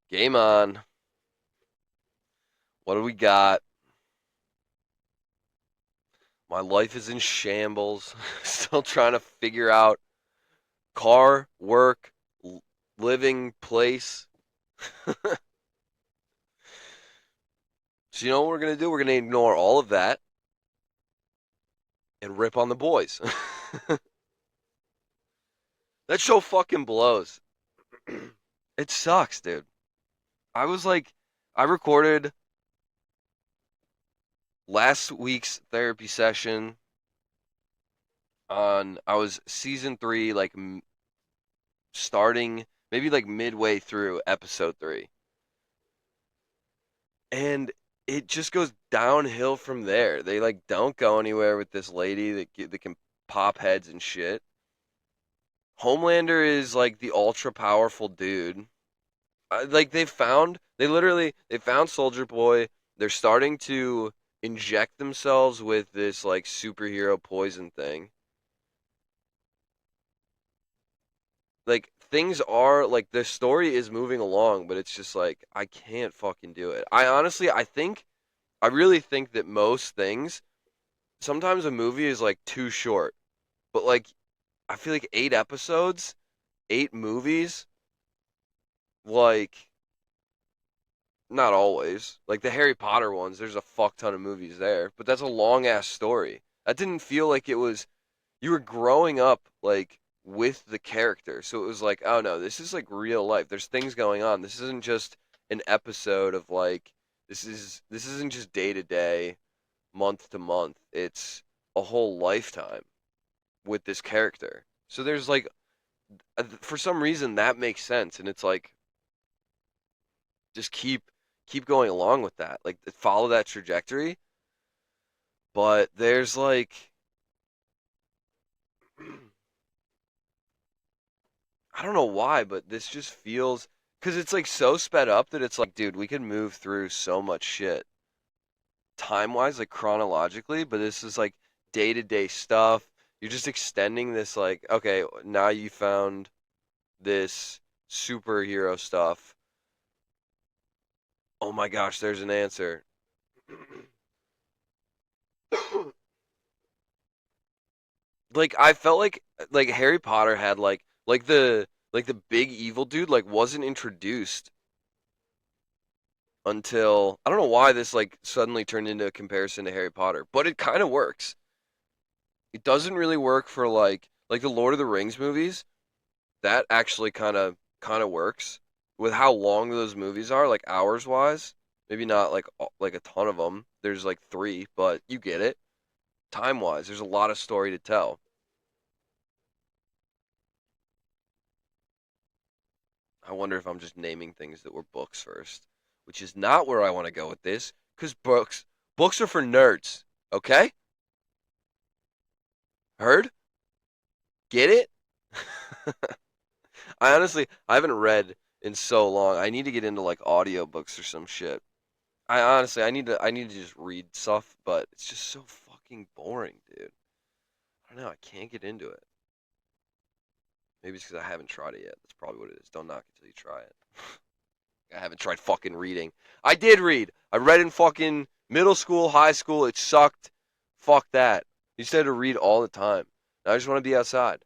Game on. What do we got? My life is in shambles. Still trying to figure out car, work, living place. So you know what we're gonna do? We're gonna ignore all of that and rip on the boys. That show fucking blows. It sucks, dude. I was like, I recorded last week's therapy session I was season 3, like starting maybe like midway through episode 3. And it just goes downhill from there. They like don't go anywhere with this lady that can pop heads and shit. Homelander is like the ultra powerful dude. Like they found Soldier Boy. They're starting to inject themselves with this like superhero poison thing. Like things are like the story is moving along, but it's just like I can't fucking do it. I really think that most things sometimes a movie is like too short. But like I feel like 8 episodes, 8 movies, like not always. Like the Harry Potter ones, there's a fuck ton of movies there, but that's a long ass story. That didn't feel like it was you were growing up like with the character. So it was like, oh no, this is like real life. There's things going on. This isn't just an episode of like this isn't just day to day, month to month. It's a whole lifetime with this character. So there's like for some reason that makes sense and it's like just keep going along with that. Like follow that trajectory. But there's like I don't know why, but this just feels because it's like so sped up that it's like, dude, we can move through so much shit time wise, like chronologically, but this is like day to day stuff. You're just extending this, like, okay, now you found this superhero stuff. Oh my gosh, there's an answer. Like I felt like Harry Potter had like the big evil dude like wasn't introduced until I don't know why this like suddenly turned into a comparison to Harry Potter, but it kind of works. It doesn't really work for like the Lord of the Rings movies. That actually kind of works with how long those movies are, like hours wise. Maybe not like a ton of them. There's like 3, but you get it. Time wise, there's a lot of story to tell. I wonder if I'm just naming things that were books first, which is not where I want to go with this, because books are for nerds. Okay, heard? Get it? I haven't read in so long. I need to get into like audiobooks or some shit. I need to just read stuff, but it's just so fucking boring, dude. I don't know. I can't get into it. Maybe it's because I haven't tried it yet. That's probably what it is. Don't knock it till you try it. I haven't tried fucking reading. I did read. I read in fucking middle school, high school. It sucked. Fuck that. You said to read all the time. Now I just want to be outside.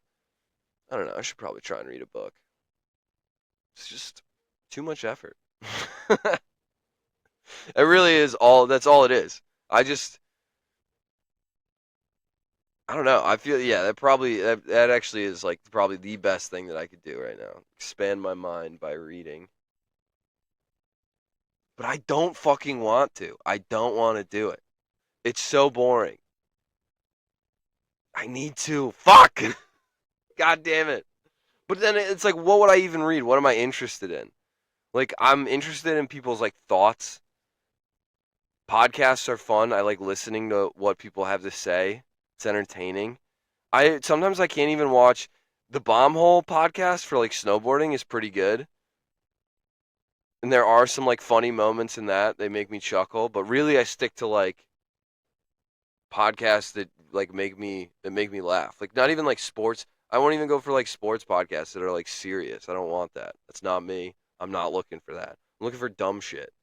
I don't know. I should probably try and read a book. It's just too much effort. It really is all. That's all it is. I just. I don't know. I feel yeah. That actually is like probably the best thing that I could do right now. Expand my mind by reading. But I don't fucking want to. I don't want to do it. It's so boring. I need to. Fuck. God damn it. But then it's like, what would I even read? What am I interested in? Like, I'm interested in people's like thoughts. Podcasts are fun. I like listening to what people have to say. It's entertaining. I sometimes I can't even watch the Bomb Hole podcast for like snowboarding is pretty good. And there are some like funny moments in that. They make me chuckle, but really I stick to like podcasts that like make me laugh. Like not even like sports. I won't even go for like sports podcasts that are like serious. I don't want that. That's not me. I'm not looking for that. I'm looking for dumb shit.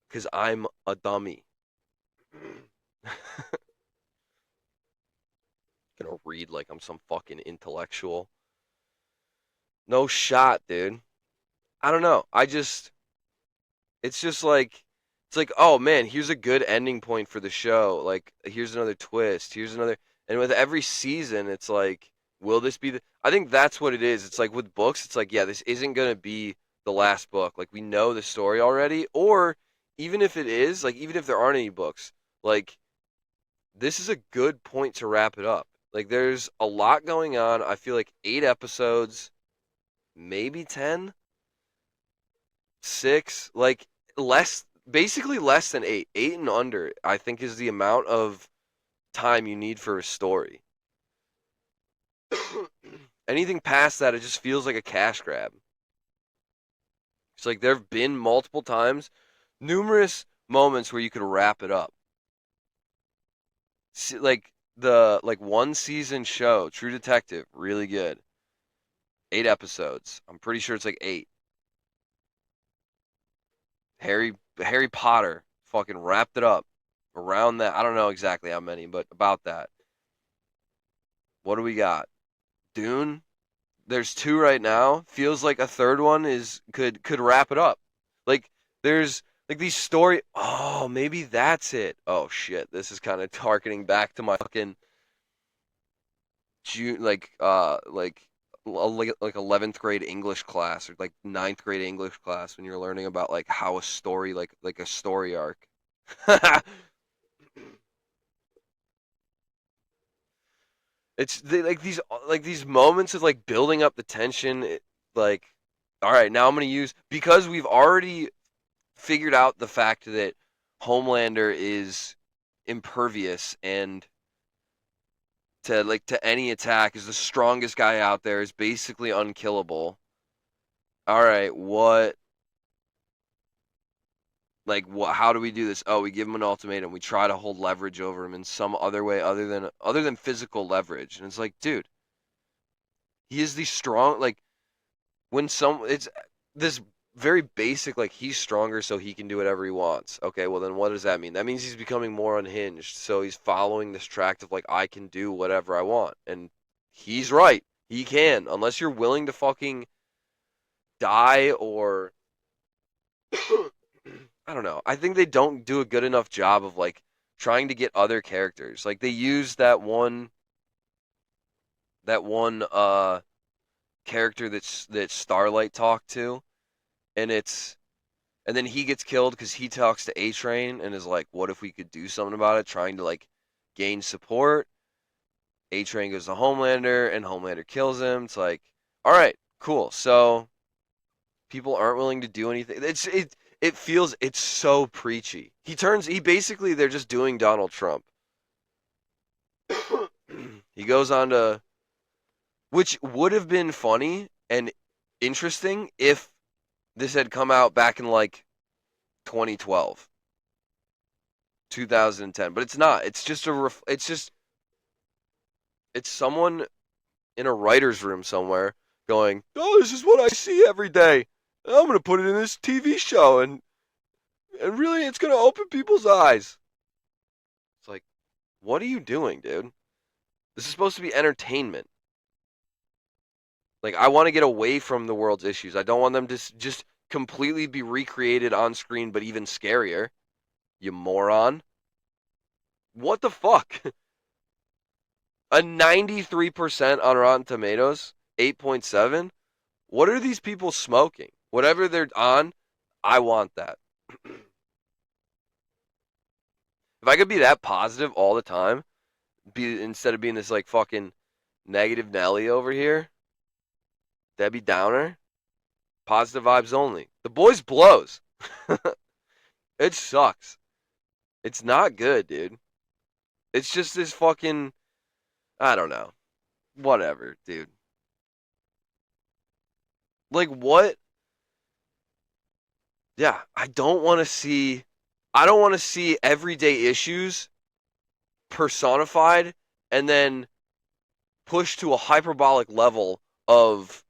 Because I'm a dummy. Gonna read like I'm some fucking intellectual. No shot, dude. I don't know. It's just like, it's like, oh man, here's a good ending point for the show. Like, here's another twist. Here's another. And with every season, it's like, will this be the. I think that's what it is. It's like with books, it's like, yeah, this isn't going to be the last book. Like, we know the story already. Or even if it is, like, even if there aren't any books, like, this is a good point to wrap it up. Like, there's a lot going on. I feel like 8 episodes, maybe 10, six, like less, basically less than eight. Eight and under, I think, is the amount of time you need for a story. Anything past that, it just feels like a cash grab. It's like there have been multiple times, numerous moments where you could wrap it up. Like the one season show, True Detective, really good. 8 episodes. I'm pretty sure it's like eight. Harry Potter fucking wrapped it up around that. I don't know exactly how many, but about that. What do we got? Dune. There's two right now. Feels like a third one is could wrap it up. Like there's like these story. Oh, maybe that's it. Oh shit, this is kind of targeting back to my fucking June, like 11th grade English class or like ninth grade English class when you're learning about like how a story like a story arc. Like these moments of like building up the tension. Like, all right, now I'm gonna use because we've already figured out the fact that Homelander is impervious and to any attack is the strongest guy out there, is basically unkillable. All right, what like what how do we do this? Oh, we give him an ultimatum. We try to hold leverage over him in some other way other than physical leverage. And it's like, dude, he is the strong like when some it's this very basic like he's stronger so he can do whatever he wants. Okay, well then what does that mean? That means he's becoming more unhinged. So he's following this tract of like I can do whatever I want. And he's right. He can unless you're willing to fucking die or I don't know. I think they don't do a good enough job of like trying to get other characters. Like they use that one character that Starlight talked to and it's and then he gets killed because he talks to A Train and is like, "What if we could do something about it?" Trying to like gain support. A Train goes to Homelander, and Homelander kills him. It's like, all right, cool. So people aren't willing to do anything. It feels it's so preachy. He basically they're just doing Donald Trump. He goes on to which would have been funny and interesting if this had come out back in like 2012. 2010, but it's not. It's just it's someone in a writer's room somewhere going, "Oh, this is what I see every day. I'm gonna put it in this TV show, and really, it's gonna open people's eyes." It's like, what are you doing, dude? This is supposed to be entertainment. Like, I want to get away from the world's issues. I don't want them to just completely be recreated on screen, but even scarier. You moron! What the fuck? A 93% on Rotten Tomatoes, 8.7. What are these people smoking? Whatever they're on, I want that. If I could be that positive all the time, be instead of being this like fucking negative Nelly over here, Debbie Downer, positive vibes only. The Boys blows. It sucks. It's not good, dude. It's just this fucking I don't know. Whatever, dude. Like what? Yeah, I don't want to see everyday issues personified and then pushed to a hyperbolic level of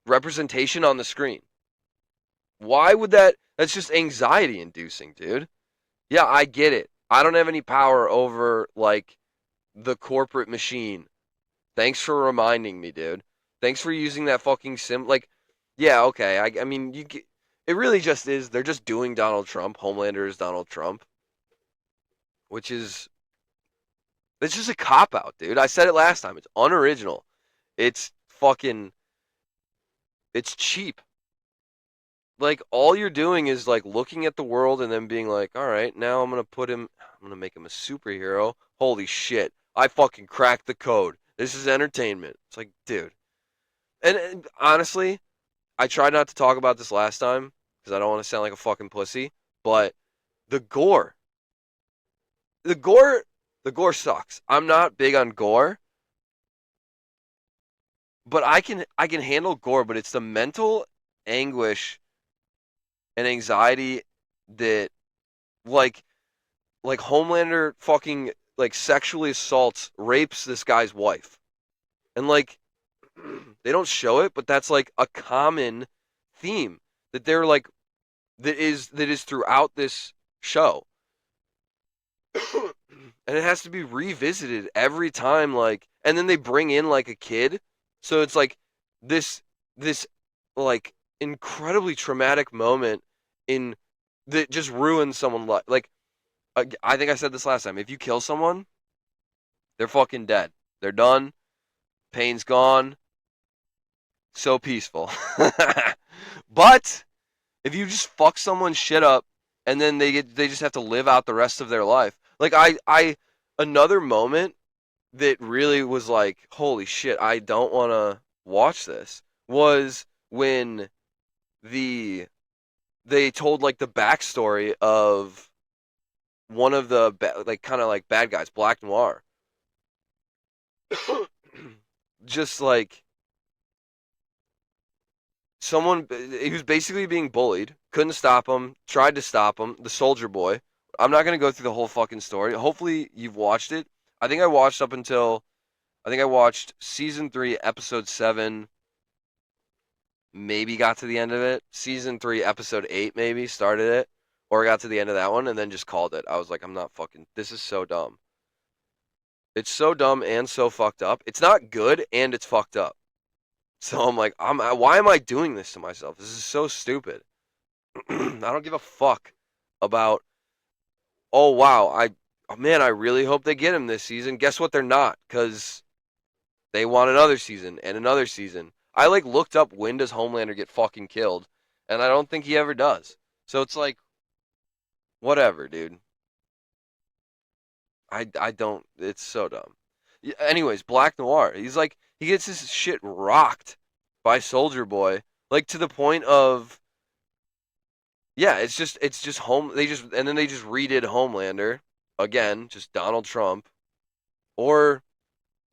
representation on the screen. Why would that? That's just anxiety inducing, dude. Yeah, I get it. I don't have any power over like the corporate machine. Thanks for reminding me, dude. Thanks for using that fucking sim. Like, yeah, okay. I mean, it really just is. They're just doing Donald Trump. Homelander is Donald Trump, which is it's just a cop out, dude. I said it last time. It's unoriginal. It's fucking. It's cheap. Like all you're doing is like looking at the world and then being like, all right, now I'm gonna put him. I'm gonna make him a superhero. Holy shit! I fucking cracked the code. This is entertainment. It's like, dude. And honestly, I tried not to talk about this last time because I don't want to sound like a fucking pussy. But the gore, the gore, the gore sucks. I'm not big on gore, but I can handle gore. But it's the mental anguish and anxiety that like Homelander fucking like sexually assaults, rapes this guy's wife, and like they don't show it, but that's like a common theme that they're like that is throughout this show. And it has to be revisited every time like and then they bring in like a kid. So it's like this like incredibly traumatic moment in that just ruins someone's life. Like I think I said this last time. If you kill someone, they're fucking dead. They're done. Pain's gone. So peaceful. But if you just fuck someone's shit up and then they just have to live out the rest of their life. Like I another moment that really was like, holy shit, I don't want to watch this was when the they told like the backstory of one of the like kind of like bad guys, Black Noir. Just like someone he was basically being bullied, couldn't stop him, tried to stop him, the soldier boy. I'm not going to go through the whole fucking story. Hopefully you've watched it. I think I watched up until I think I watched season 3 episode 7, maybe got to the end of it. Season 3 episode 8 maybe started it or got to the end of that one and then just called it. I was like I'm not fucking this is so dumb. It's so dumb and so fucked up. It's not good and it's fucked up. So I'm like, why am I doing this to myself? This is so stupid. I don't give a fuck about. Oh wow, oh, man, I really hope they get him this season. Guess what? They're not, because they want another season and another season. I like looked up when does Homelander get fucking killed, and I don't think he ever does. So it's like, whatever, dude. I don't. It's so dumb. Anyways, Black Noir. He's like he gets his shit rocked by Soldier Boy, like to the point of yeah, it's just home. They just and then they just redid Homelander again, just Donald Trump, or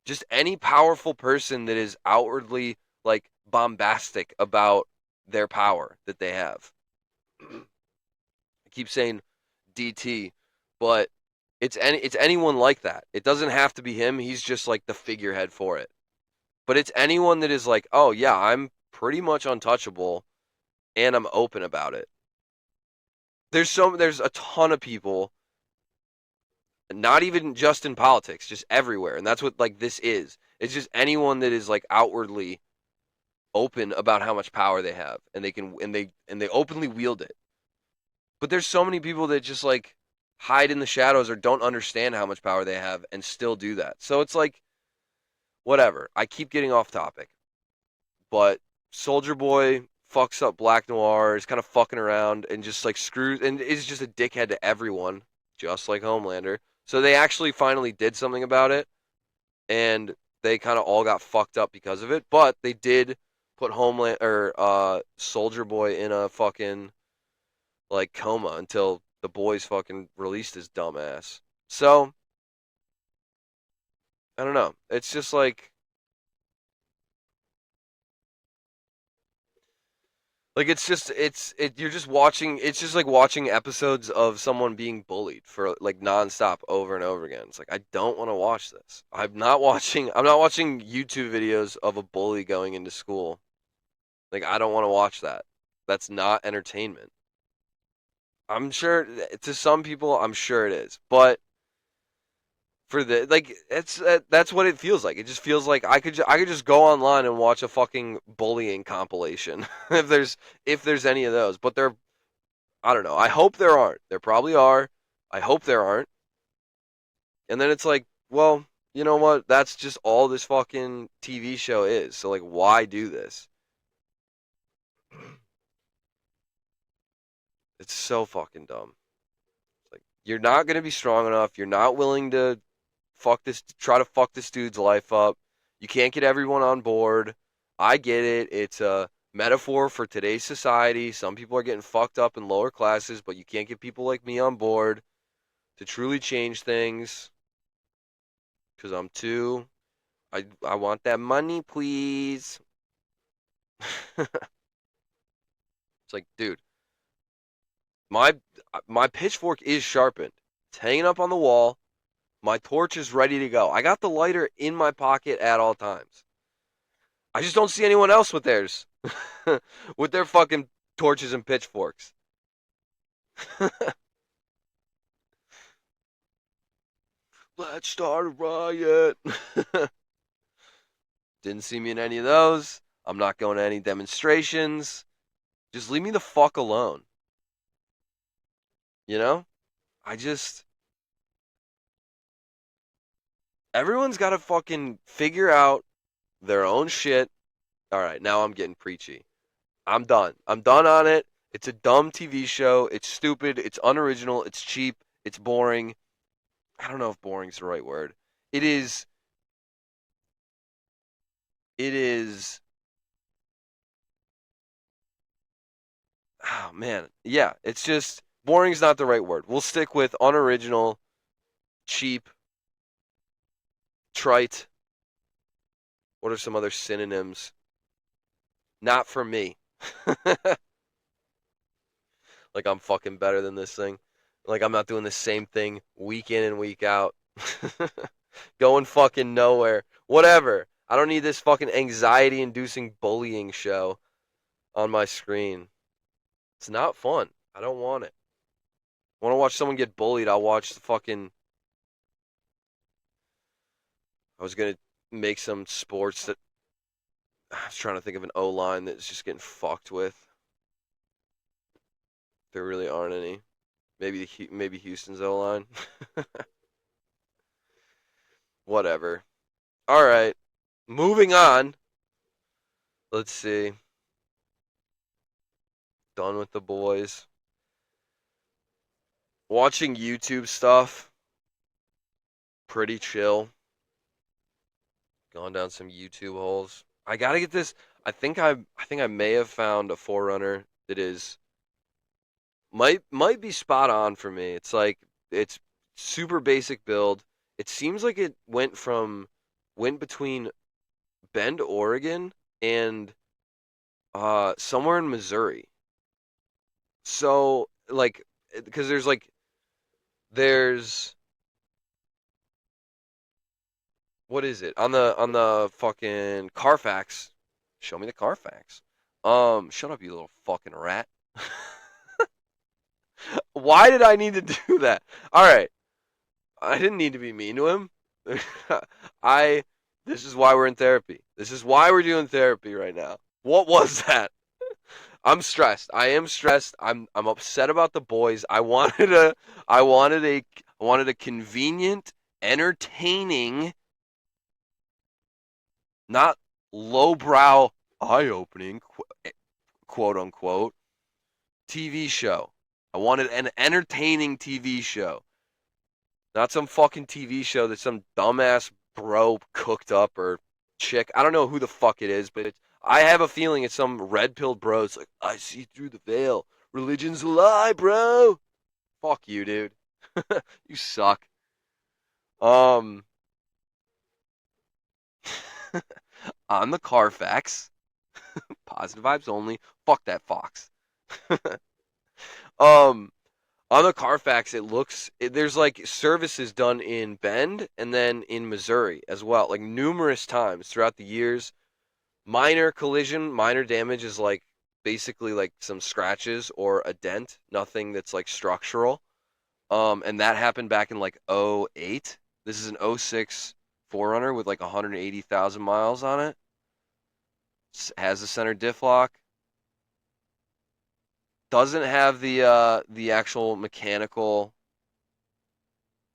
just any powerful person that is outwardly like bombastic about their power that they have. I keep saying DT, but it's anyone like that. It doesn't have to be him. He's just like the figurehead for it. But it's anyone that is like, oh yeah, I'm pretty much untouchable, and I'm open about it. There's a ton of people, not even just in politics, just everywhere, and that's what like this is. It's just anyone that is like outwardly open about how much power they have, and they openly wield it. But there's so many people that just like hide in the shadows or don't understand how much power they have and still do that. So it's like whatever. I keep getting off topic, but Soldier Boy fucks up Black Noir, is kind of fucking around and just like screws and is just a dickhead to everyone, just like Homelander. So they actually finally did something about it, and they kind of all got fucked up because of it. But they did put Homeland or Soldier Boy in a fucking like coma until the boys fucking released his dumb ass. So I don't know. It's just like it's just you're just watching it's just like watching episodes of someone being bullied for like nonstop over and over again. It's like I don't want to watch this. I'm not watching YouTube videos of a bully going into school. Like I don't want to watch that. That's not entertainment. I'm sure to some people, I'm sure it is, but for the like, that's what it feels like. It just feels like I could just go online and watch a fucking bullying compilation if there's any of those. But there, I don't know. I hope there aren't. There probably are. I hope there aren't. And then it's like, well, you know what? That's just all this fucking TV show is. So like, why do this? It's so fucking dumb. It's like you're not gonna be strong enough. You're not willing to try to fuck this dude's life up. You can't get everyone on board. I get it. It's a metaphor for today's society. Some people are getting fucked up in lower classes, but you can't get people like me on board to truly change things because I'm too. I want that money, please. It's like, dude, my my pitchfork is sharpened. It's hanging up on the wall. My torch is ready to go. I got the lighter in my pocket at all times. I just don't see anyone else with theirs. With their fucking torches and pitchforks. Let's start a riot. Didn't see me in any of those. I'm not going to any demonstrations. Just leave me the fuck alone. You know? I just. Everyone's got to fucking figure out their own shit. All right, now I'm getting preachy. I'm done. I'm done on it. It's a dumb TV show. It's stupid. It's unoriginal. It's cheap. It's boring. I don't know if boring's the right word. It is. It is. Oh man, yeah. It's just boring's not the right word. We'll stick with unoriginal, cheap, trite. What are some other synonyms? Not for me. Like I'm fucking better than this thing. Like I'm not doing the same thing week in and week out. Going fucking nowhere. Whatever. I don't need this fucking anxiety inducing bullying show on my screen. It's not fun. I don't want it. I want to watch someone get bullied. I'll watch the fucking. I was going to make some sports that. I was trying to think of an O line that's just getting fucked with. There really aren't any. Maybe Houston's O line. Whatever. All right. Moving on. Let's see. Done with the boys. Watching YouTube stuff. Pretty chill. Gone down some YouTube holes. I gotta get this. I think I may have found a forerunner that is might be spot on for me. It's like it's super basic build. It seems like it went between Bend, Oregon and somewhere in Missouri. So like because there's what is it? On the fucking Carfax. Show me the Carfax. Shut up, you little fucking rat. Why did I need to do that? All right. I didn't need to be mean to him. I this is why we're in therapy. This is why we're doing therapy right now. What was that? I'm stressed. I am stressed. I'm upset about the boys. I wanted a convenient, entertaining, not lowbrow, eye-opening, quote unquote, TV show. I wanted an entertaining TV show. Not some fucking TV show that some dumbass bro cooked up or chick. I don't know who the fuck it is, but I have a feeling it's some red-pilled bro. It's like, I see through the veil. Religion's a lie, bro. Fuck you, dude. You suck. Um, on the Carfax, positive vibes only. Fuck that Fox. um, on the Carfax, there's like services done in Bend and then in Missouri as well, like numerous times throughout the years. Minor collision, minor damage is like basically like some scratches or a dent, nothing that's like structural. And that happened back in like '08. This is an '06 4Runner with like 180,000 miles on it. Has the center diff lock. Doesn't have the actual mechanical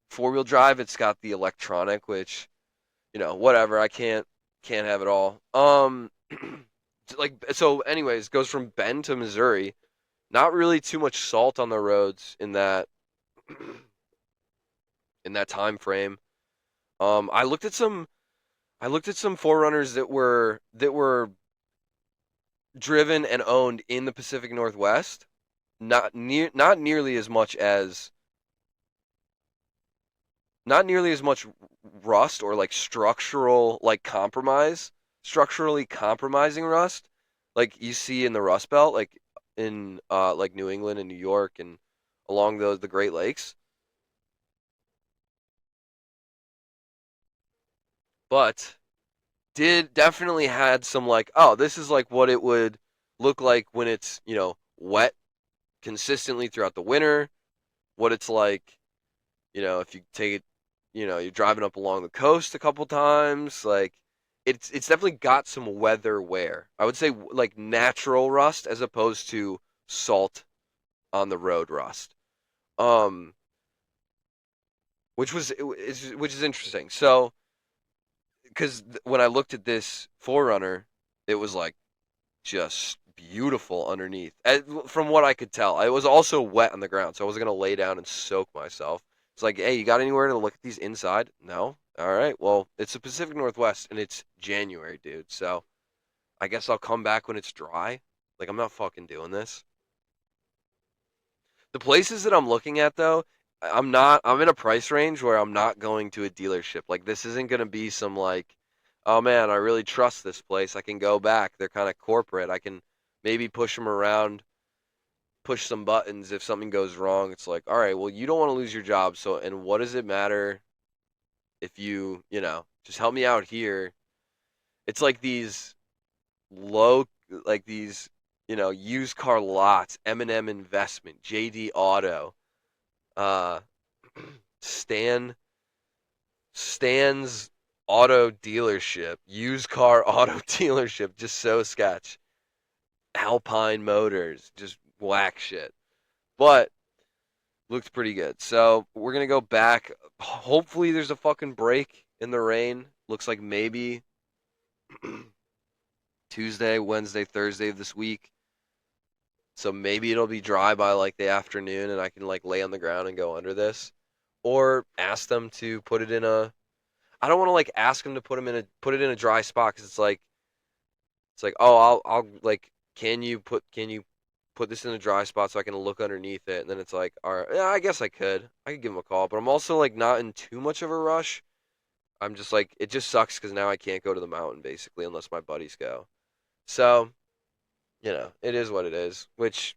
four-wheel drive. It's got the electronic, which, whatever. I can't have it all. Like, so anyways, goes from Bend to Missouri. Not really too much salt on the roads in that time frame. I looked at some forerunners that were driven and owned in the Pacific Northwest. Not nearly as much rust or like structurally compromising rust, like you see in the Rust Belt, like in like New England and New York and along the Great Lakes. But did definitely had some like, oh, this is like what it would look like when it's, wet consistently throughout the winter, what it's like, if you take it, you're driving up along the coast a couple times, like it's definitely got some weather wear. I would say like natural rust as opposed to salt on the road rust. Um which is interesting. So, cuz when I looked at this Forerunner, it was like just beautiful underneath. From what I could tell, it was also wet on the ground, so I wasn't gonna lay down and soak myself. It's like, hey, you got anywhere to look at these inside? No. All right. Well, it's the Pacific Northwest and it's January, dude. So I guess I'll come back when it's dry. Like I'm not fucking doing this. The places that I'm looking at though, I'm not. I'm in a price range where I'm not going to a dealership. Like this isn't gonna be some like, oh man, I really trust this place. I can go back. They're kind of corporate. I can maybe push them around, push some buttons if something goes wrong. It's like, all right, well, you don't want to lose your job, so and what does it matter if just help me out here? It's like these low, like these, used car lots, M&M Investment, JD Auto, uh, Stan Stan's Auto Dealership, used car auto dealership, just so sketch. Alpine Motors, just whack shit. But looked pretty good. So we're gonna go back. Hopefully, there's a fucking break in the rain. Looks like maybe Tuesday, Wednesday, Thursday of this week. So maybe it'll be dry by like the afternoon, and I can like lay on the ground and go under this, or ask them to put it in a. I don't want to like ask them to put it in a dry spot because it's like, oh, I'll like, can you put this in a dry spot so I can look underneath it? And then it's like, all right, yeah, I guess I could give him a call, but I'm also like not in too much of a rush. I'm just like, it just sucks because now I can't go to the mountain basically unless my buddies go. So, it is what it is, which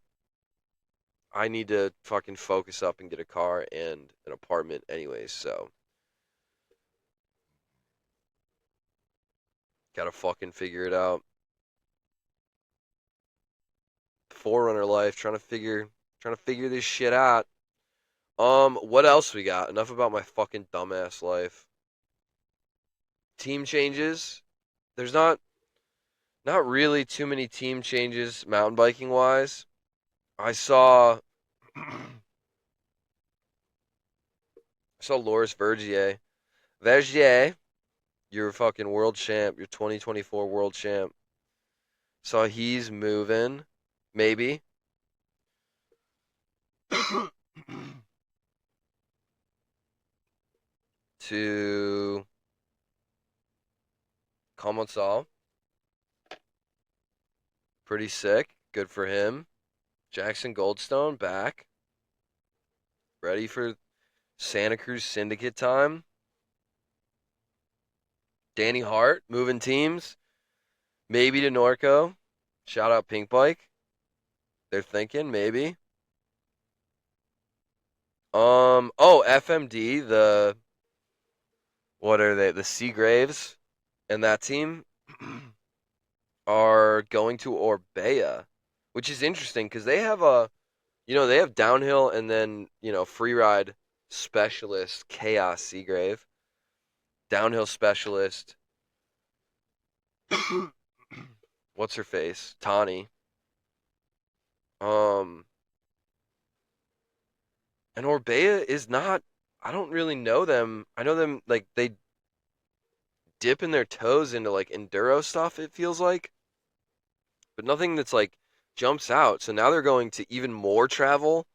I need to fucking focus up and get a car and an apartment anyways. So, gotta fucking figure it out. Forerunner life, trying to figure this shit out. What else we got? Enough about my fucking dumbass life. Team changes. There's not really too many team changes mountain biking wise. I saw Loris Vergier. Vergier, your fucking world champ, your 2024 world champ. Saw he's moving, maybe. To Commencal. Pretty sick. Good for him. Jackson Goldstone back. Ready for Santa Cruz Syndicate time. Danny Hart moving teams. Maybe to Norco. Shout out Pink Bike. They're thinking maybe. Oh, FMD, what are they? The Seagraves and that team are going to Orbea. which is interesting because they have they have downhill and then free ride specialist Chaos Seagrave, downhill specialist. What's her face? Tawny. Um, and Orbea is not. I don't really know them. I know them like they dipping their toes into like enduro stuff, it feels like, but nothing that's like jumps out. So now they're going to even more travel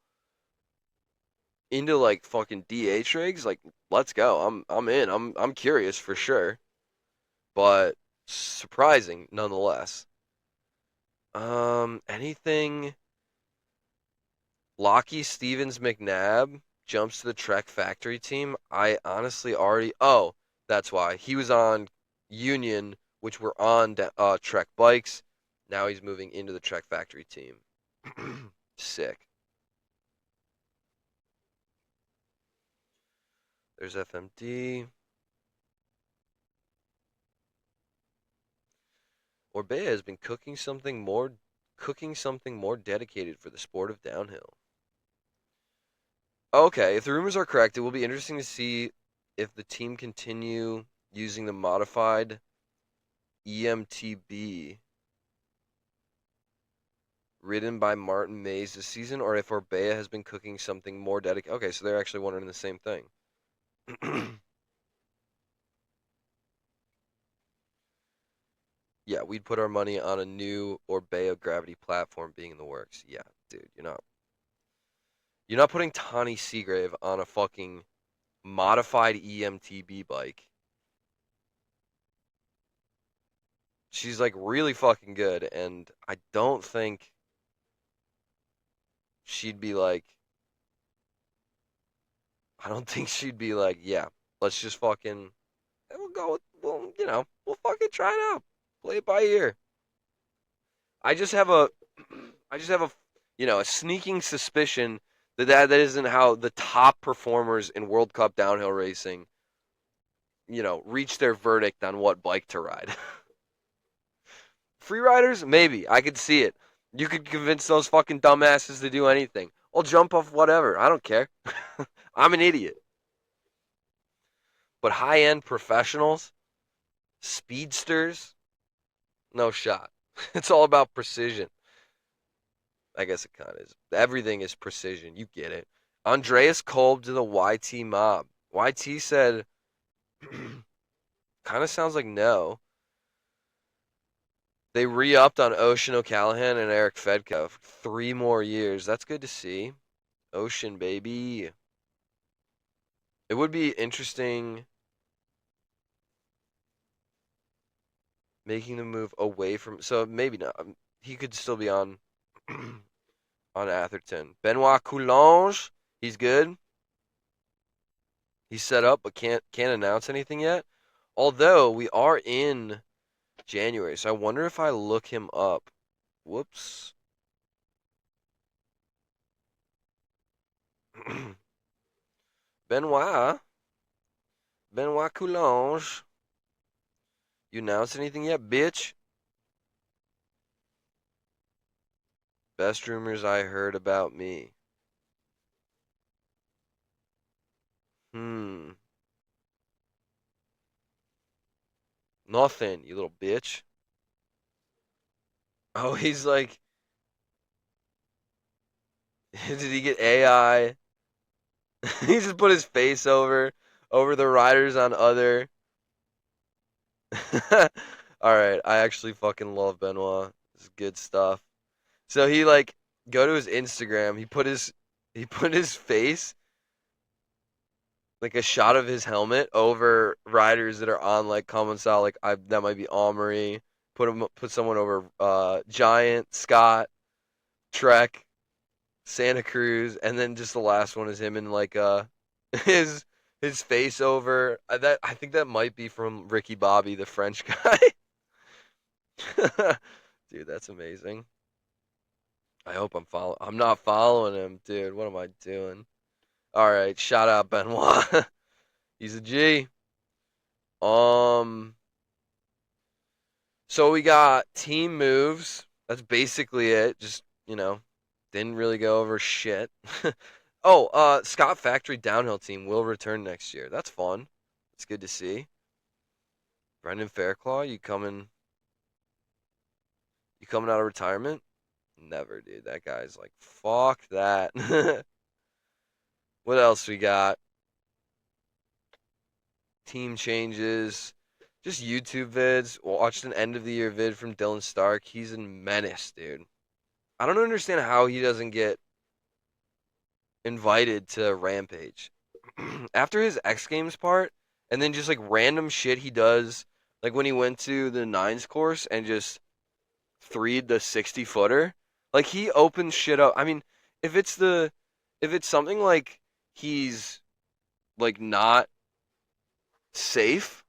into like fucking DH rigs. Like, let's go. I'm in. I'm curious for sure, but surprising nonetheless. Anything Lockie Stevens McNabb jumps to the Trek Factory team. I honestly already. Oh, that's why he was on Union, which were on Trek bikes. Now he's moving into the Trek Factory team. Sick. There's FMD. Orbea has been cooking something more dedicated for the sport of downhill. Okay, if the rumors are correct, it will be interesting to see if the team continue using the modified EMTB ridden by Martin Mays this season, or if Orbea has been cooking something more dedicated. Okay, so they're actually wondering the same thing. Yeah, we'd put our money on a new Orbea gravity platform being in the works. Yeah, dude, you're not putting Tawny Seagrave on a fucking modified EMTB bike. She's like really fucking good, and I don't think she'd be like, I don't think she'd be like, yeah, let's just fucking, we'll go with, we'll fucking try it out, play it by ear. I just have a, I just have a sneaking suspicion that isn't how the top performers in World Cup downhill racing, reach their verdict on what bike to ride. Free riders, maybe I could see it. You could convince those fucking dumbasses to do anything. I'll jump off whatever. I don't care. I'm an idiot. But high end professionals, speedsters, no shot. It's all about precision. I guess it kind of is. Everything is precision. You get it. Andreas Kolb to the YT mob. YT said, kind of sounds like no. They re-upped on Ocean O'Callahan and Eric Fedka. 3 more years. That's good to see. Ocean, baby. It would be interesting making the move away from. So maybe not. He could still be on on Atherton. Benoit Coulange. He's good. He's set up, but can't announce anything yet. Although we are in January, so I wonder if I look him up. Whoops. Benoit. Benoit Coulange. You announced anything yet, bitch? Best rumors I heard about me. Hmm. Nothing, you little bitch. Oh, he's like, did he get AI? He just put his face over the riders on other. All right, I actually fucking love Benoit. It's good stuff. So he like go to his Instagram. He put his face like a shot of his helmet over riders that are on like common style. Like that might be Amory. Put someone over Giant, Scott, Trek, Santa Cruz, and then just the last one is him in like his his face over that. I think that might be from Ricky Bobby, the French guy. Dude, that's amazing. I hope I'm not following him, dude. What am I doing? All right, shout out Benoit. He's a G. Um, so we got team moves. That's basically it. Just you know, didn't really go over shit. Oh, Scott Factory downhill team will return next year. That's fun. It's good to see. Brendan Fairclaw, you coming out of retirement? Never, dude. That guy's like, fuck that. What else we got? Team changes. Just YouTube vids. Watched an end of the year vid from Dylan Stark. He's in menace, dude. I don't understand how he doesn't get invited to Rampage. After his X Games part, and then just like random shit he does, like when he went to the nines course and just threed the 60-footer, like he opens shit up. I mean, if it's the if it's something like he's like not safe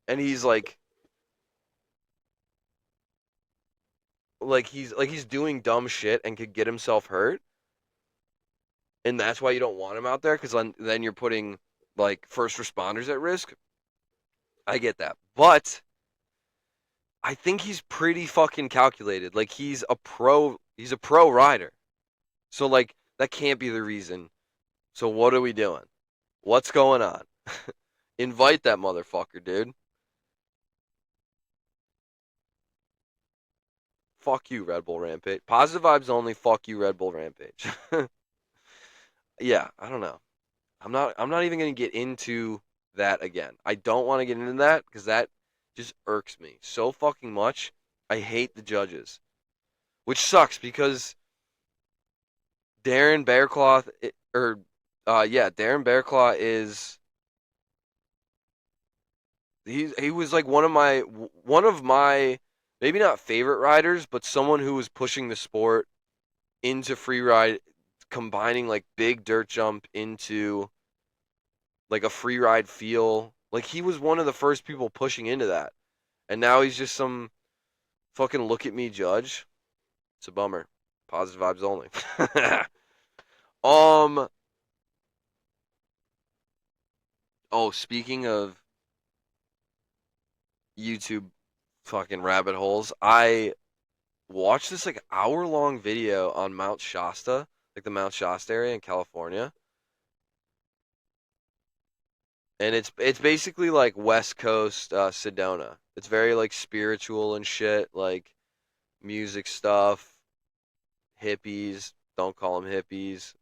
and he's he's doing dumb shit and could get himself hurt, and that's why you don't want him out there because then you're putting like first responders at risk. I get that, but I think he's pretty fucking calculated. Like he's a pro. He's a pro rider. So like that can't be the reason. So what are we doing? What's going on? Invite that motherfucker, dude. Fuck you, Red Bull Rampage. Positive vibes only. Fuck you, Red Bull Rampage. Yeah, I don't know. I'm not even gonna get into that again. I don't want to get into that because that just irks me so fucking much. I hate the judges, which sucks because Darren Bearclaw or yeah, Darren Bearclaw is he was like one of my maybe not favorite riders, but someone who was pushing the sport into free ride, combining like big dirt jump into like a free ride feel. Like he was one of the first people pushing into that. And now he's just some fucking look at me judge. It's a bummer. Positive vibes only. um oh, speaking of YouTube fucking rabbit holes, I watched this like hour-long video on Mount Shasta, like the Mount Shasta area in California. And it's basically like West Coast Sedona. It's very like spiritual and shit, like music stuff, hippies. Don't call them hippies.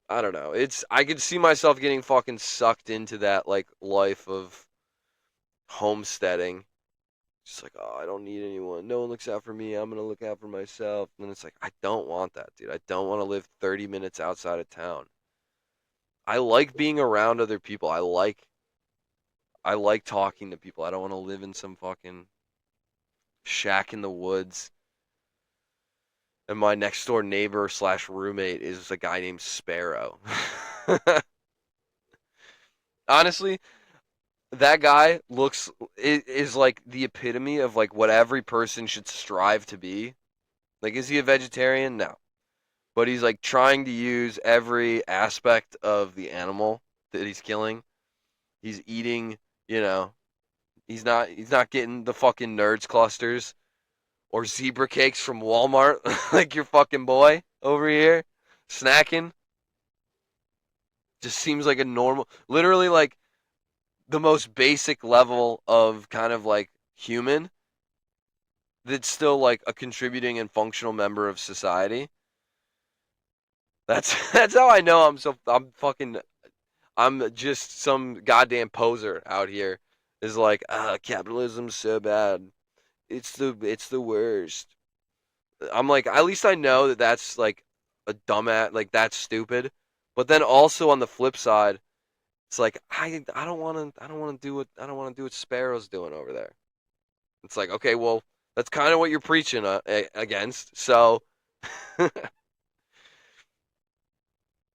I don't know. I could see myself getting fucking sucked into that like life of homesteading. Just like, oh, I don't need anyone. No one looks out for me. I'm gonna look out for myself. And then it's like, I don't want that, dude. I don't want to live 30 minutes outside of town. I like being around other people. I like talking to people. I don't want to live in some fucking shack in the woods. And my next door neighbor slash roommate is a guy named Sparrow. Honestly, that guy is like the epitome of like what every person should strive to be. Like, is he a vegetarian? No, but he's like trying to use every aspect of the animal that he's killing. He's eating, you know, he's not getting the fucking nerds clusters or zebra cakes from Walmart like your fucking boy over here snacking. Just seems like a normal, literally like the most basic level of kind of like human that's still like a contributing and functional member of society. That's that's how I know I'm just some goddamn poser out here. Is like capitalism's so bad. It's the worst. I'm like, at least I know that that's like a dumbass, like that's stupid. But then also on the flip side, it's like I don't want to do what Sparrow's doing over there. It's like, okay, well, that's kind of what you're preaching against. So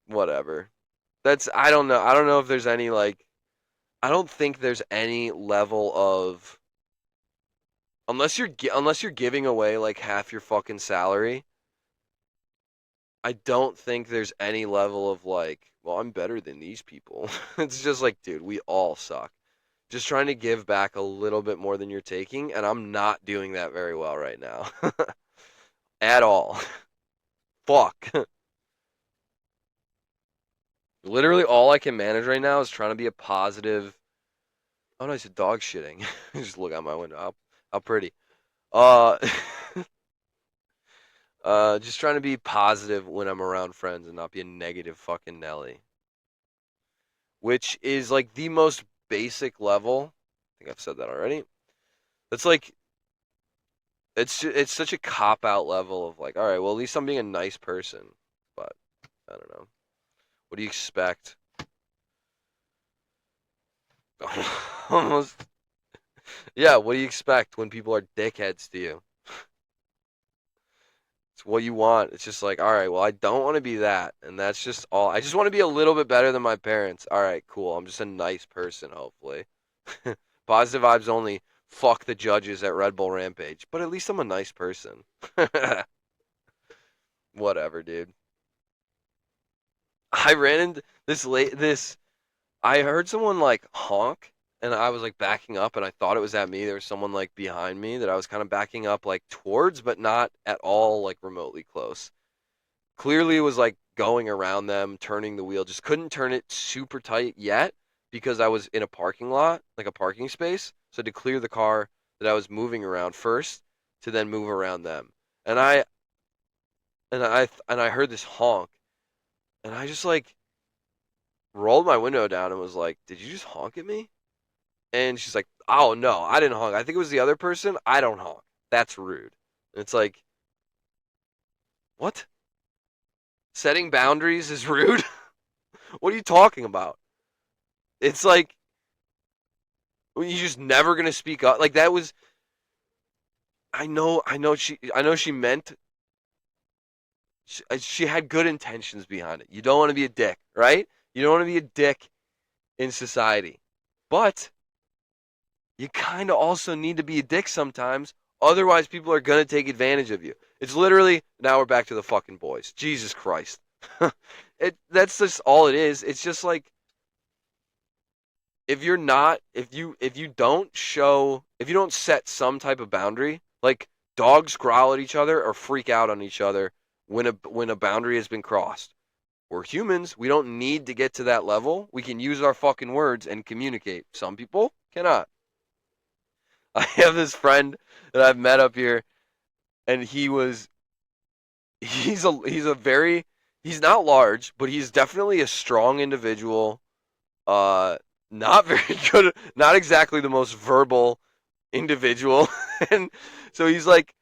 whatever. That's I don't know. I don't know if there's any like I don't think there's any level of unless you're giving away like half your fucking salary. I don't think there's any level of like, well, I'm better than these people. It's just like, dude, we all suck. Just trying to give back a little bit more than you're taking, and I'm not doing that very well right now. at all. Fuck. Literally all I can manage right now is trying to be a positive. Oh no, it's a dog shitting. Just look out my window. How pretty. Uh, just trying to be positive when I'm around friends and not be a negative fucking Nelly. Which is like the most basic level. I think I've said that already. It's like it's such a cop out level of like, all right, well at least I'm being a nice person. But I don't know. What do you expect? Almost. Yeah, what do you expect when people are dickheads to you? It's what you want. It's just like, all right, well, I don't want to be that. And that's just all. I just want to be a little bit better than my parents. All right, cool. I'm just a nice person, hopefully. Positive vibes only. Fuck the judges at Red Bull Rampage. But at least I'm a nice person. Whatever, dude. I ran into this. I heard someone like honk, and I was like backing up, and I thought it was at me. There was someone like behind me that I was kind of backing up like towards, but not at all like remotely close. Clearly, it was like going around them, turning the wheel. Just couldn't turn it super tight yet because I was in a parking lot, like a parking space. So to clear the car that I was moving around first, to then move around them. And I heard this honk, and I just like rolled my window down and was like, "Did you just honk at me?" And she's like, "Oh no, I didn't honk. I think it was the other person. I don't honk. That's rude." And it's like, what? Setting boundaries is rude? What are you talking about? It's like you just never gonna speak up. Like that was. I know she meant. She had good intentions behind it. You don't want to be a dick, right? You don't want to be a dick in society, but you kind of also need to be a dick sometimes. Otherwise, people are going to take advantage of you. It's literally, now we're back to the fucking boys. Jesus Christ. That's just all it is. It's just like, if you're not, if you don't show, if you don't set some type of boundary, like dogs growl at each other or freak out on each other when a boundary has been crossed. We're humans. We don't need to get to that level. We can use our fucking words and communicate. Some people cannot. I have this friend that I've met up here, and he's a very he's not large, but he's definitely a strong individual. Uh, not very good, not exactly the most verbal individual, and so he's like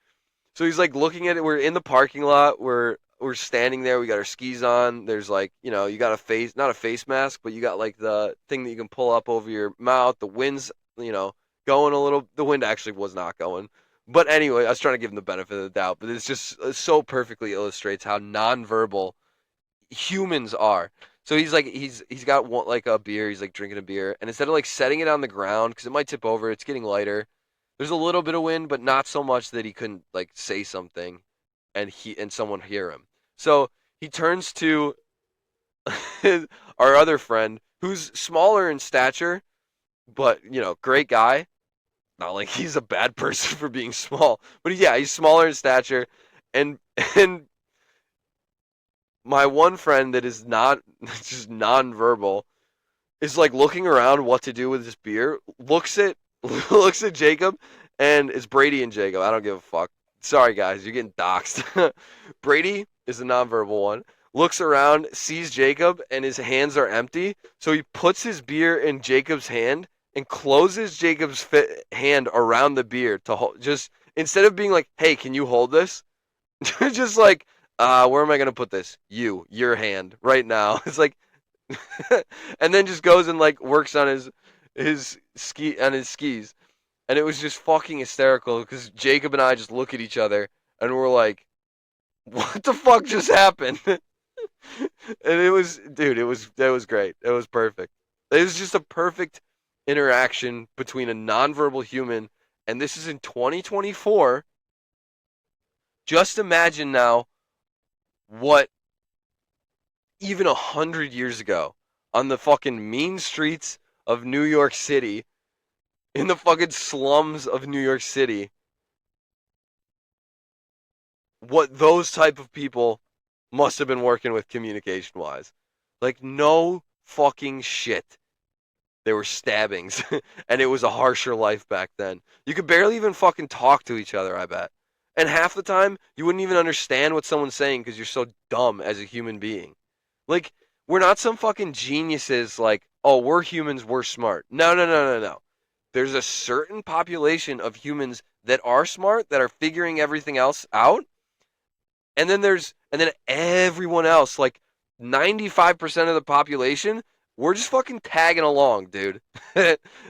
looking at it. We're in the parking lot. We're standing there. We got our skis on. There's like, you got a face, not a face mask, but you got like the thing that you can pull up over your mouth. The wind's, going a little. The wind actually was not going. But anyway, I was trying to give him the benefit of the doubt. But it's just so perfectly illustrates how nonverbal humans are. So he's like, he's got one, like a beer. He's like drinking a beer, and instead of like setting it on the ground because it might tip over, it's getting lighter. There's a little bit of wind, but not so much that he couldn't like say something and someone hear him. So he turns to our other friend who's smaller in stature, but great guy. Not like he's a bad person for being small, but yeah, he's smaller in stature, and and my one friend that is not just nonverbal is like looking around what to do with this beer. Looks at looks at Jacob, and it's Brady and Jacob. I don't give a fuck. Sorry guys, you're getting doxxed. Brady is the nonverbal one. Looks around, sees Jacob, and his hands are empty. So he puts his beer in Jacob's hand and closes Jacob's hand around the beer to hold. Just instead of being like, "Hey, can you hold this?" Just like, where am I gonna put this? Your hand right now. It's like, and then just goes and like works on his skis, and it was just fucking hysterical because Jacob and I just look at each other and we're like, "What the fuck just happened?" And it was, dude, that was great. It was perfect. It was just a perfect interaction between a nonverbal human, and this is in 2024. Just imagine now what even 100 years ago on the fucking mean streets of New York City, in the fucking slums of New York City, what those type of people must have been working with communication wise. Like, no fucking shit. There were stabbings, and it was a harsher life back then. You could barely even fucking talk to each other, I bet. And half the time, you wouldn't even understand what someone's saying because you're so dumb as a human being. Like, we're not some fucking geniuses like, oh, we're humans, we're smart. No, no, no, no, no. There's a certain population of humans that are smart, that are figuring everything else out, and then everyone else, like 95% of the population, we're just fucking tagging along, dude.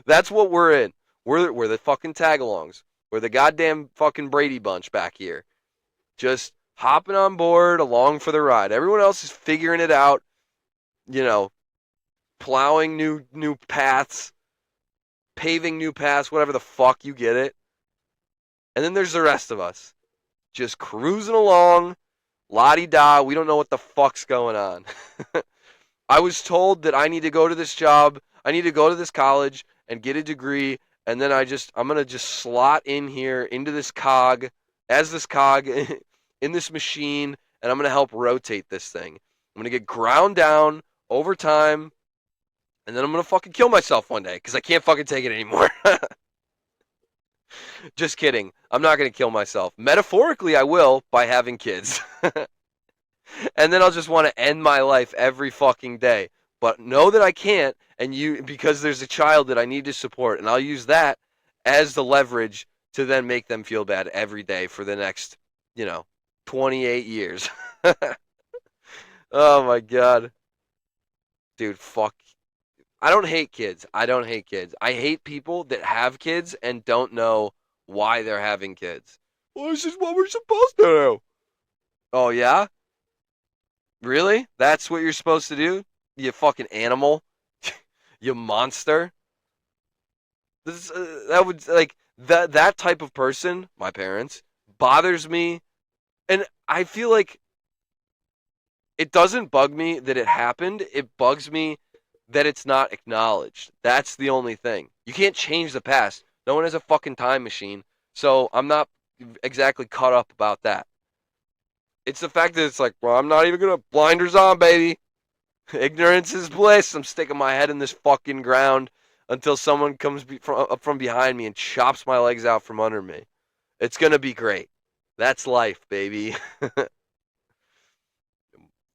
That's what we're in. We're the fucking tag-alongs. We're the goddamn fucking Brady Bunch back here. Just hopping on board along for the ride. Everyone else is figuring it out, you know, plowing new paths, paving new paths, whatever the fuck, you get it. And then there's the rest of us, just cruising along, la-di-da, we don't know what the fuck's going on. I was told that I need to go to this job, I need to go to this college and get a degree, and then I'm going to just slot in here into this cog, as this cog in this machine, and I'm going to help rotate this thing. I'm going to get ground down over time, and then I'm going to fucking kill myself one day because I can't fucking take it anymore. Just kidding. I'm not going to kill myself. Metaphorically, I will by having kids. And then I'll just want to end my life every fucking day. But know that I can't, because there's a child that I need to support, and I'll use that as the leverage to then make them feel bad every day for the next, 28 years. Oh my god. Dude, fuck. I don't hate kids. I don't hate kids. I hate people that have kids and don't know why they're having kids. Well, this is what we're supposed to do. Oh, yeah? Really? That's what you're supposed to do? You fucking animal? You monster? That would, like, that type of person, my parents, bothers me. And I feel like it doesn't bug me that it happened. It bugs me that it's not acknowledged. That's the only thing. You can't change the past. No one has a fucking time machine. So I'm not exactly caught up about that. It's the fact that it's like, well, I'm not even going to blinders on, baby. Ignorance is bliss. I'm sticking my head in this fucking ground until someone comes up from behind me and chops my legs out from under me. It's going to be great. That's life, baby.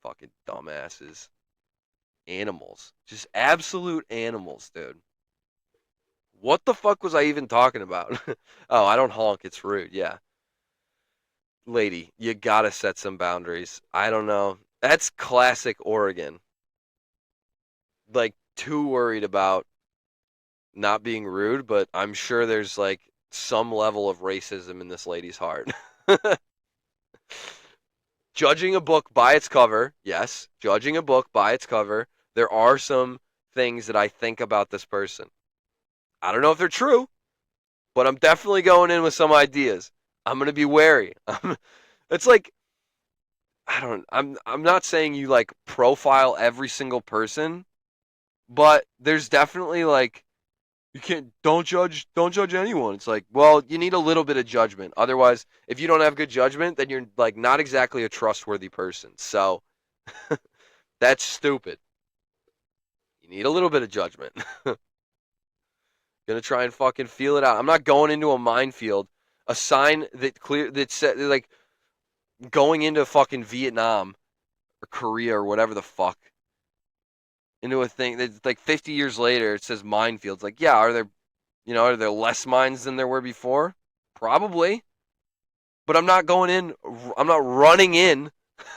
Fucking dumbasses. Animals. Just absolute animals, dude. What the fuck was I even talking about? Oh, I don't honk. It's rude. Yeah. Lady, you gotta set some boundaries. I don't know. That's classic Oregon. Like, too worried about not being rude, but I'm sure there's like some level of racism in this lady's heart. Judging a book by its cover, yes, judging a book by its cover, there are some things that I think about this person. I don't know if they're true, but I'm definitely going in with some ideas. I'm going to be wary. It's like, I'm not saying you like profile every single person, but there's definitely like, you can't, don't judge anyone. It's like, well, you need a little bit of judgment. Otherwise, if you don't have good judgment, then you're like not exactly a trustworthy person. So that's stupid. You need a little bit of judgment. Gonna try and fucking feel it out. I'm not going into a minefield. A sign that said like going into fucking Vietnam or Korea or whatever the fuck into a thing that's like 50 years later. It says minefields. Like, yeah, are there less mines than there were before? Probably. But I'm not going in. I'm not running in.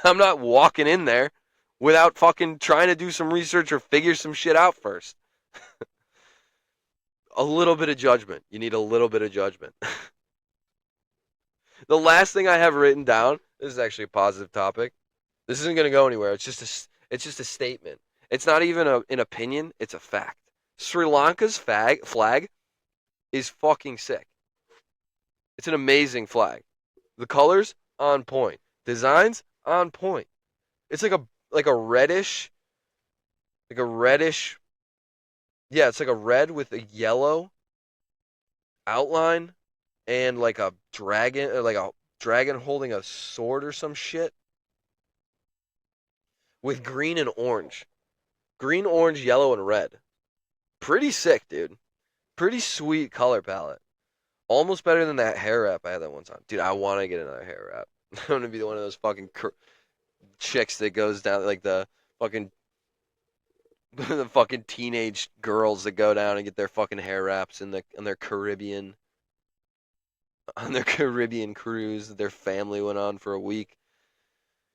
I'm not walking in there without fucking trying to do some research or figure some shit out first. A little bit of judgment. You need a little bit of judgment. The last thing I have written down, this is actually a positive topic. This isn't going to go anywhere. It's just a statement. It's not even an opinion, it's a fact. Sri Lanka's flag is fucking sick. It's an amazing flag. The colors on point. Designs on point. It's like a reddish yeah, it's like a red with a yellow outline and like a dragon, or like a Dragon holding a sword or some shit with green and orange. Green, orange, yellow, and red. Pretty sick, dude. Pretty sweet color palette. Almost better than that hair wrap I had that one time. Dude, I want to get another hair wrap. I'm going to be one of those fucking chicks that goes down, like the fucking the fucking teenage girls that go down and get their fucking hair wraps in their Caribbean on their Caribbean cruise that their family went on for a week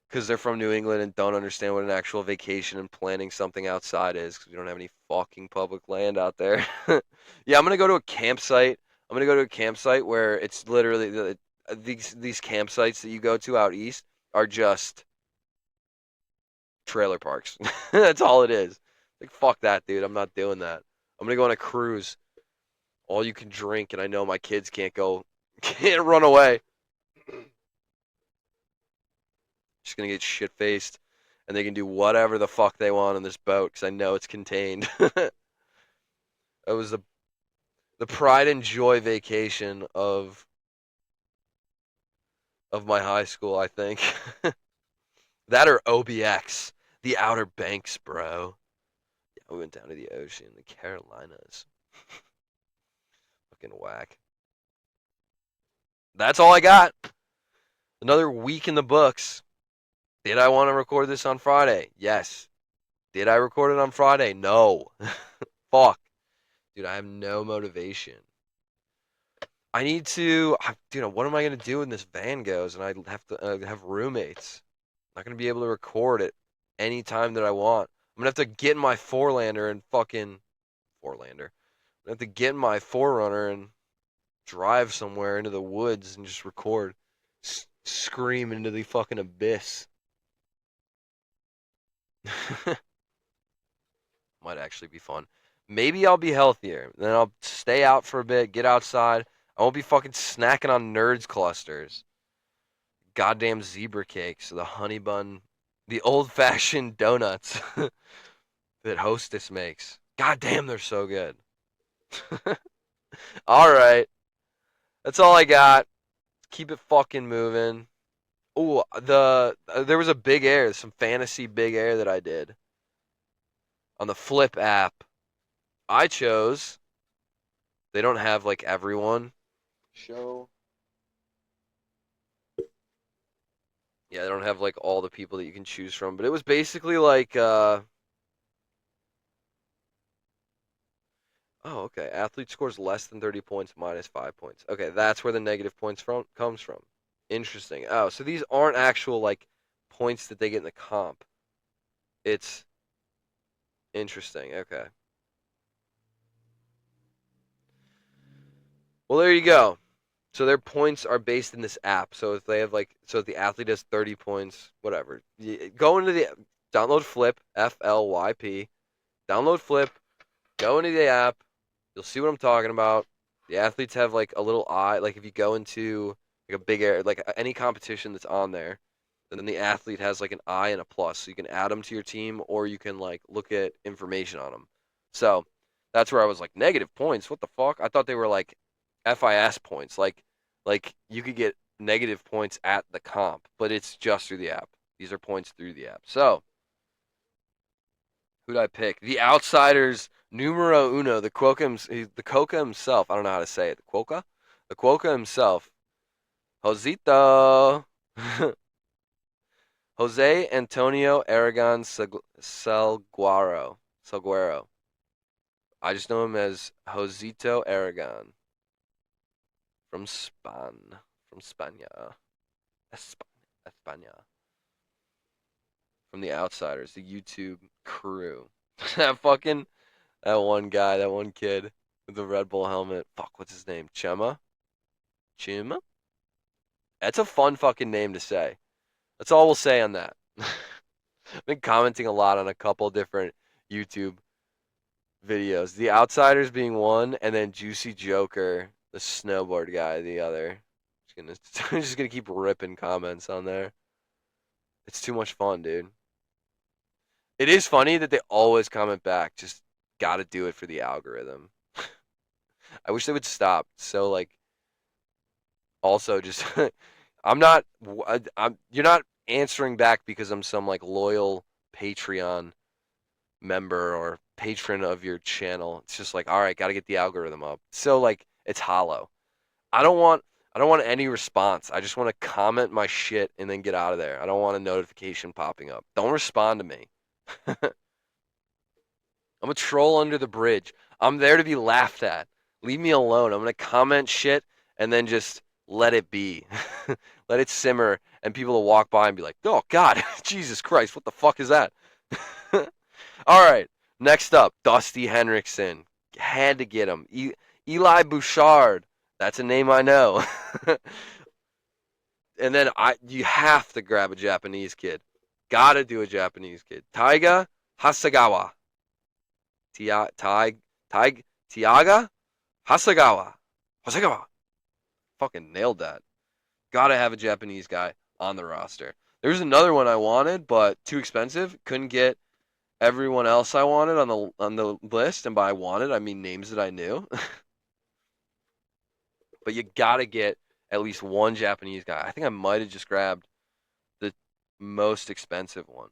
because they're from New England and don't understand what an actual vacation and planning something outside is because we don't have any fucking public land out there. Yeah, I'm gonna go to a campsite. I'm gonna go to a campsite where it's literally these campsites that you go to out east are just trailer parks. That's all it is. Like fuck that, dude. I'm not doing that. I'm gonna go on a cruise. All you can drink, and I know my kids can't run away. Just gonna get shit faced, and they can do whatever the fuck they want on this boat because I know it's contained. It was the pride and joy vacation of my high school, I think. That or OBX, the Outer Banks, bro. Yeah, we went down to the ocean, the Carolinas. Fucking whack. That's all I got. Another week in the books. Did I want to record this on Friday? Yes. Did I record it on Friday? No. Fuck. Dude, I have no motivation. I need to, dude, what am I going to do when this van goes and I have to have roommates? I'm not going to be able to record it any time that I want. I'm going to have to get in my Fourlander and fucking, Fourlander. I'm going to have to get in my Forerunner and drive somewhere into the woods and just record. Scream into the fucking abyss. Might actually be fun. Maybe I'll be healthier. Then I'll stay out for a bit, get outside. I won't be fucking snacking on Nerds clusters. Goddamn zebra cakes, the honey bun, the old fashioned donuts that Hostess makes. Goddamn, they're so good. All right. That's all I got. Keep it fucking moving. Oh, there was a big air, some fantasy big air that I did on the Flip app. I chose. They don't have like everyone. Show. Yeah, they don't have like all the people that you can choose from, but it was basically like oh, okay. Athlete scores less than 30 points minus 5 points. Okay, that's where the negative points from comes from. Interesting. Oh, so these aren't actual like points that they get in the comp. It's interesting. Okay. Well, there you go. So their points are based in this app. So if they have like, so if the athlete has 30 points, whatever. Go into the download Flip, FLYP. Download Flip. Go into the app. You'll see what I'm talking about. The athletes have like a little eye. Like if you go into like a big area, like any competition that's on there, then the athlete has like an I and a plus. So you can add them to your team, or you can like look at information on them. So that's where I was like negative points. What the fuck? I thought they were like FIS points. Like you could get negative points at the comp, but it's just through the app. These are points through the app. So who'd I pick? The Outsiders numero uno, the Coca himself. I don't know how to say it. The Quokka himself, Josito, Jose Antonio Aragon Salguero. I just know him as Josito Aragon from from España, España. From the Outsiders, the YouTube crew. That one guy, that one kid with the Red Bull helmet. Fuck, what's his name? Chima? That's a fun fucking name to say. That's all we'll say on that. I've been commenting a lot on a couple different YouTube videos. The Outsiders being one, and then Juicy Joker, the snowboard guy, the other. Just gonna keep ripping comments on there. It's too much fun, dude. It is funny that they always comment back. Just gotta do it for the algorithm. I wish they would stop. So like, also just I'm not. You're not answering back because I'm some like loyal Patreon member or patron of your channel. It's just like, all right, got to get the algorithm up. So like, it's hollow. I don't want. I don't want any response. I just want to comment my shit and then get out of there. I don't want a notification popping up. Don't respond to me. I'm a troll under the bridge. I'm there to be laughed at. Leave me alone. I'm going to comment shit and then just let it be. Let it simmer and people will walk by and be like, oh, God, Jesus Christ, what the fuck is that? All right, next up, Dusty Henriksen. Had to get him. Eli Bouchard. That's a name I know. And then you have to grab a Japanese kid. Gotta do a Japanese kid. Taiga Hasagawa. Tiaga Hasagawa. Hasagawa. Fucking nailed that. Gotta have a Japanese guy on the roster. There's another one I wanted, but too expensive. Couldn't get everyone else I wanted on the list, and by wanted I mean names that I knew. But you gotta get at least one Japanese guy. I think I might have just grabbed the most expensive one.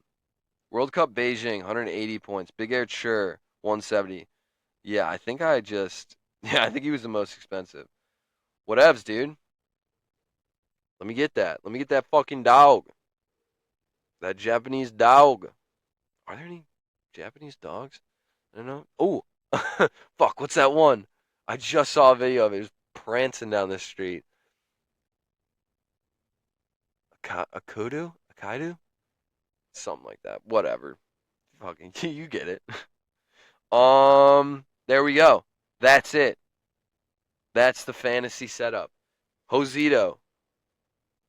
World Cup Beijing, 180 points. Big Air Chur, 170. Yeah, I think I just. Yeah, I think he was the most expensive. Whatevs, dude. Let me get that. Let me get that fucking dog. That Japanese dog. Are there any Japanese dogs? I don't know. Oh, fuck, what's that one? I just saw a video of it. It was prancing down the street. A kudu? A kaidu? Something like that. Whatever. Fucking, you get it. There we go. That's it. That's the fantasy setup. Josito,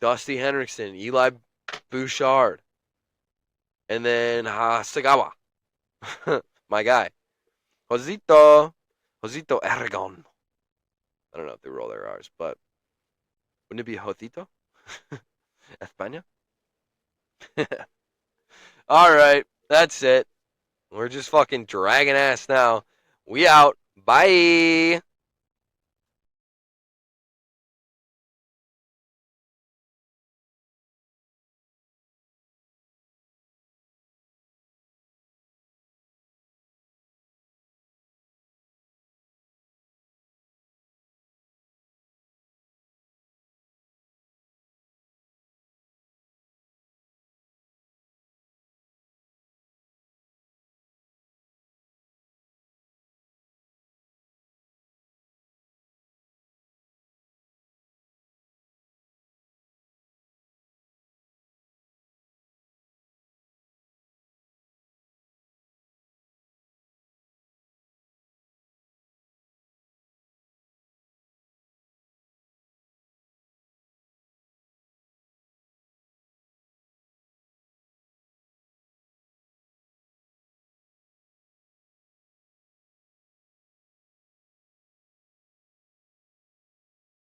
Dusty Henriksen, Eli Bouchard, and then Hasagawa. My guy. Josito Aragon. I don't know if they roll their R's, but wouldn't it be Josito? España? All right, that's it. We're just fucking dragging ass now. We out. Bye.